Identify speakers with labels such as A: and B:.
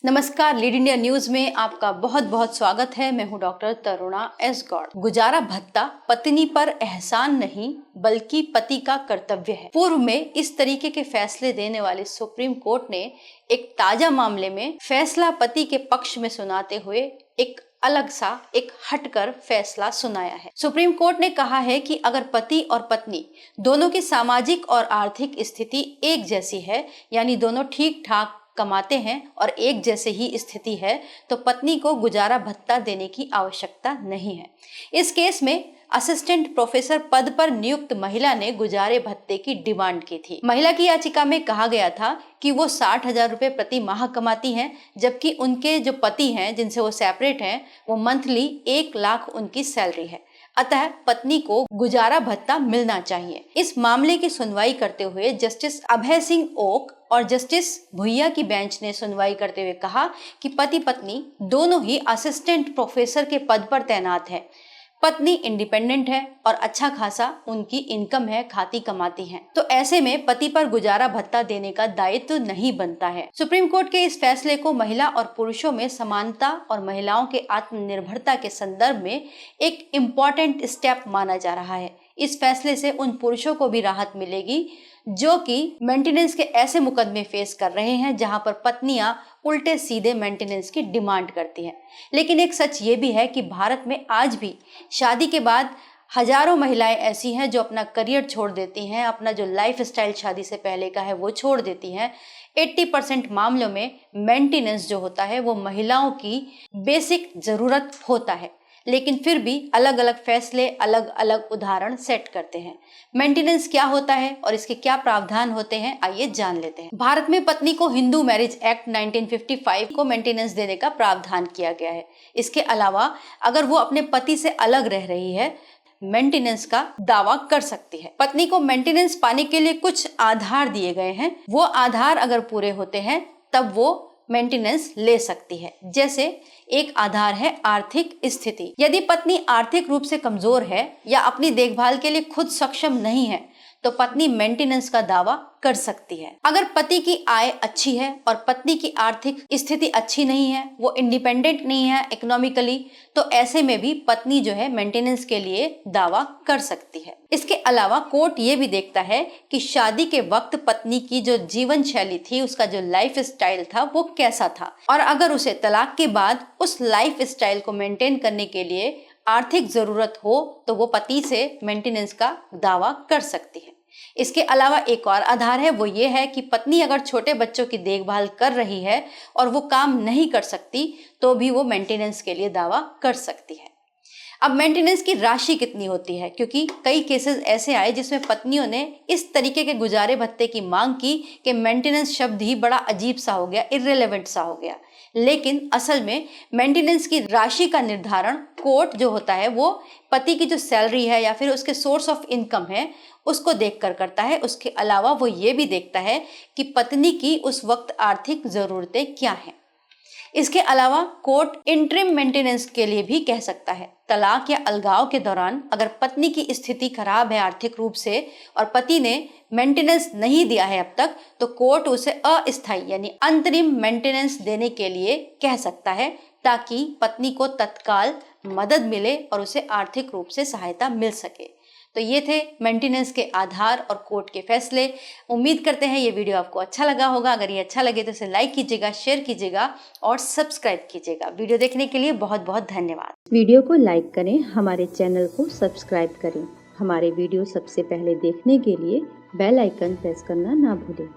A: नमस्कार, lead India news में आपका बहुत बहुत स्वागत है। मैं हूं डॉक्टर तरुणा एस गौड़। गुजारा भत्ता पत्नी पर एहसान नहीं बल्कि पति का कर्तव्य है। पूर्व में इस तरीके के फैसले देने वाले सुप्रीम कोर्ट ने एक ताजा मामले में फैसला पति के पक्ष में सुनाते हुए एक हटकर फैसला सुनाया है। सुप्रीम कोर्ट ने कहा है कि अगर पति और पत्नी दोनों की सामाजिक और आर्थिक स्थिति एक जैसी है, यानी दोनों ठीक ठाक कमाते हैं और एक जैसे ही स्थिति है, तो पत्नी को गुजारा भत्ता देने की आवश्यकता नहीं है। इस केस में असिस्टेंट प्रोफेसर पद पर नियुक्त महिला ने गुजारे भत्ते की डिमांड की थी। महिला की याचिका में कहा गया था कि वो 60,000 रुपए प्रति माह कमाती हैं, जबकि उनके जो पति हैं जिनसे वो सेपरेट हैं, वो मंथली 1 लाख उनकी सैलरी है। अतः पत्नी को गुजारा भत्ता मिलना चाहिए। इस मामले की सुनवाई करते हुए जस्टिस अभय सिंह ओक और जस्टिस भुइया की बेंच ने सुनवाई करते हुए कहा कि पति पत्नी दोनों ही असिस्टेंट प्रोफेसर के पद पर तैनात है। पत्नी इंडिपेंडेंट है और अच्छा खासा उनकी इनकम है, खाती कमाती हैं। तो ऐसे में पति पर गुजारा भत्ता देने का दायित्व नहीं बनता है। सुप्रीम कोर्ट के इस फैसले को महिला और पुरुषों में समानता और महिलाओं के आत्मनिर्भरता के संदर्भ में एक इम्पोर्टेंट स्टेप माना जा रहा है। इस फैसले से उन पुरुषों को भी राहत मिलेगी जो कि मेंटेनेंस के ऐसे मुकदमे फेस कर रहे हैं जहां पर पत्नियां उल्टे सीधे मेंटेनेंस की डिमांड करती हैं। लेकिन एक सच ये भी है कि भारत में आज भी शादी के बाद हजारों महिलाएं ऐसी हैं जो अपना करियर छोड़ देती हैं, अपना जो लाइफ स्टाइल शादी से पहले का है वो छोड़ देती हैं। 80% मामलों में मेंटेनेंस जो होता है वो महिलाओं की बेसिक जरूरत होता है, लेकिन फिर भी अलग अलग फैसले अलग अलग उदाहरण सेट करते हैं। मेंटेनेंस क्या होता है और इसके क्या प्रावधान होते हैं, आइए जान लेते हैं। भारत में पत्नी को हिंदू मैरिज एक्ट 1955 को मेंटेनेंस देने का प्रावधान किया गया है। इसके अलावा अगर वो अपने पति से अलग रह रही है, मेंटेनेंस का दावा कर सकती है। पत्नी को मेंटेनेंस पाने के लिए कुछ आधार दिए गए हैं। वो आधार अगर पूरे होते हैं तब वो मेंटेनेंस ले सकती है। जैसे एक आधार है आर्थिक स्थिति। यदि पत्नी आर्थिक रूप से कमजोर है या अपनी देखभाल के लिए खुद सक्षम नहीं है तो पत्नी मेंटेनेंस का दावा कर सकती है। अगर पति की आय अच्छी है और पत्नी की आर्थिक स्थिति अच्छी नहीं है, वो इंडिपेंडेंट नहीं है इकोनॉमिकली, तो ऐसे में भी पत्नी जो है मेंटेनेंस के लिए दावा कर सकती है। इसके अलावा कोर्ट ये भी देखता है कि शादी के वक्त पत्नी की जो जीवन शैली थी, उसका जो लाइफ स्टाइल था वो कैसा था, और अगर उसे तलाक के बाद उस लाइफ स्टाइल को मेंटेन करने के लिए आर्थिक जरूरत हो तो वो पति से मेंटेनेंस का दावा कर सकती है। इसके अलावा एक और आधार है, वो ये है कि पत्नी अगर छोटे बच्चों की देखभाल कर रही है और वो काम नहीं कर सकती तो भी वो मेंटेनेंस के लिए दावा कर सकती है। अब मेंटेनेंस की राशि कितनी होती है, क्योंकि कई केसेस ऐसे आए जिसमें पत्नियों ने इस तरीके के गुजारे भत्ते की मांग की कि मेंटेनेंस शब्द ही बड़ा अजीब सा हो गया, इर्रेलेवेंट सा हो गया। लेकिन असल में मेंटेनेंस की राशि का निर्धारण कोर्ट जो होता है वो पति की जो सैलरी है या फिर उसके सोर्स ऑफ इनकम है उसको देखकर करता है। उसके अलावा वो ये भी देखता है कि पत्नी की उस वक्त आर्थिक जरूरतें क्या हैं। इसके अलावा कोर्ट इंटरिम मेंटेनेंस के लिए भी कह सकता है। तलाक या अलगाव के दौरान अगर पत्नी की स्थिति खराब है आर्थिक रूप से और पति ने मेंटेनेंस नहीं दिया है अब तक, तो कोर्ट उसे अस्थायी यानी अंतरिम मेंटेनेंस देने के लिए कह सकता है, ताकि पत्नी को तत्काल मदद मिले और उसे आर्थिक रूप से सहायता मिल सके। तो ये थे मेंटेनेंस के आधार और कोर्ट के फैसले। उम्मीद करते हैं ये वीडियो आपको अच्छा लगा होगा। अगर ये अच्छा लगे तो इसे लाइक कीजिएगा, शेयर कीजिएगा और सब्सक्राइब कीजिएगा। वीडियो देखने के लिए बहुत बहुत धन्यवाद।
B: वीडियो को लाइक करें, हमारे चैनल को सब्सक्राइब करें। हमारे वीडियो सबसे पहले देखने के लिए बेल आइकन प्रेस करना ना भूलें।